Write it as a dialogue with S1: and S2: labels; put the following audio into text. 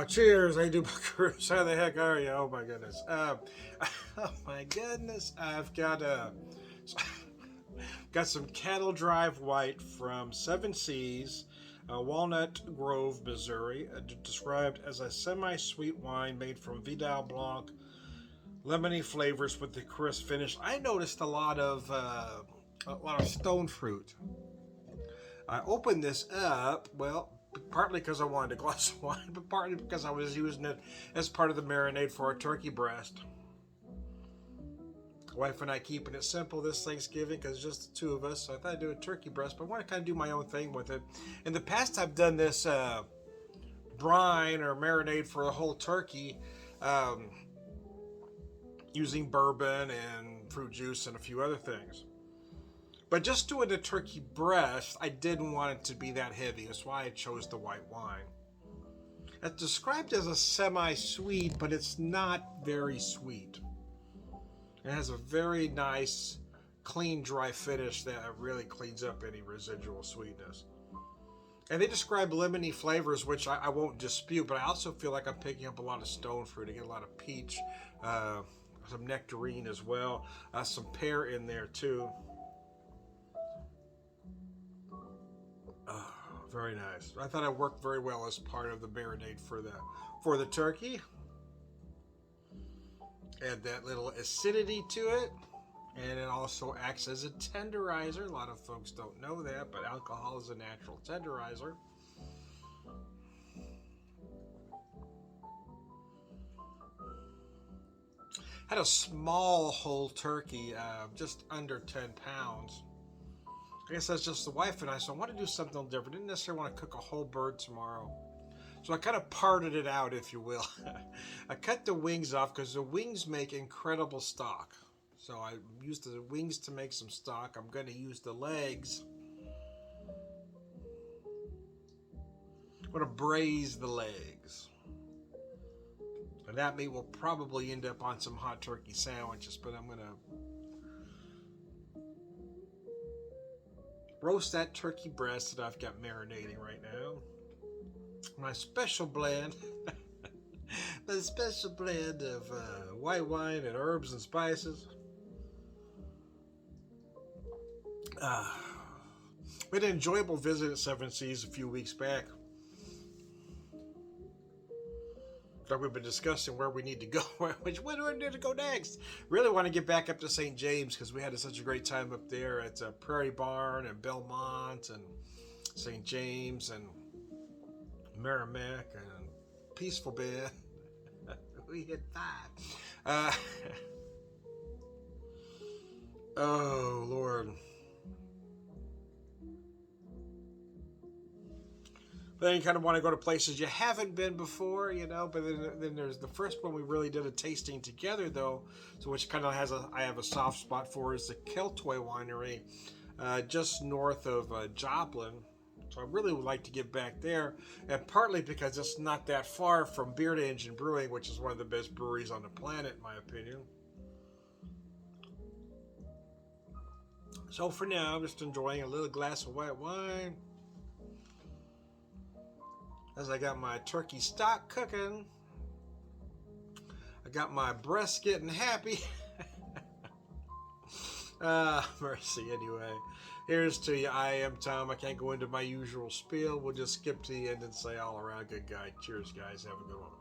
S1: Cheers. How you doing, Bruce? How the heck are you? Oh my goodness. Oh my goodness. I've got some Cattle Drive White from Seven Seas, Walnut Grove, Missouri, described as a semi-sweet wine made from Vidal Blanc, lemony flavors with the crisp finish. I noticed a lot of stone fruit. I opened this up, well, partly because I wanted a glass of wine, but partly because I was using it as part of the marinade for a turkey breast. Wife and I keeping it simple this Thanksgiving because just the two of us. So I thought I'd do a turkey breast, but I want to kind of do my own thing with it. In the past, I've done this brine or marinade for a whole turkey um, using bourbon and fruit juice and a few other things. But just doing the turkey breast, I didn't want it to be that heavy. That's why I chose the white wine. It's described as a semi-sweet, but it's not very sweet. It has a very nice, clean, dry finish that really cleans up any residual sweetness. And they describe lemony flavors, which I won't dispute, but I also feel like I'm picking up a lot of stone fruit. I get a lot of peach, uh, some nectarine as well, some pear in there too. Very nice. I thought it worked very well as part of the marinade for the turkey. Add that little acidity to it, and it also acts as a tenderizer. A lot of folks don't know that, but alcohol is a natural tenderizer. Had a small whole turkey, just under 10 pounds. I guess that's just the wife and I, so I want to do something different. Didn't necessarily want to cook a whole bird tomorrow. So I kind of parted it out, if you will. I cut the wings off because the wings make incredible stock. So I used the wings to make some stock. I'm going to use the legs. I'm going to braise the legs. And that meat will probably end up on some hot turkey sandwiches, but I'm going to roast that turkey breast that I've got marinating right now. My special blend, my special blend of white wine and herbs and spices. We had an enjoyable visit at Seven Seas a few weeks back. That we've been discussing where we need to go, where we need to go next. Really want to get back up to St. James because we had such a great time up there at Prairie Barn and Belmont and St. James and Merrimack and Peaceful Bend. We hit five. Oh, Lord. Then you kind of want to go to places you haven't been before, But then there's the first one we really did a tasting together, though, so which kind of I have a soft spot for is the Keltway Winery, just north of Joplin. So I really would like to get back there, and partly because it's not that far from Beard Engine Brewing, which is one of the best breweries on the planet, in my opinion. So for now, I'm just enjoying a little glass of white wine as I got my turkey stock cooking. I got my breast getting happy. Mercy. Anyway, here's to you. I am Tom. I can't go into my usual spiel. We'll just skip to the end and say all around good guy. Cheers, guys. Have a good one.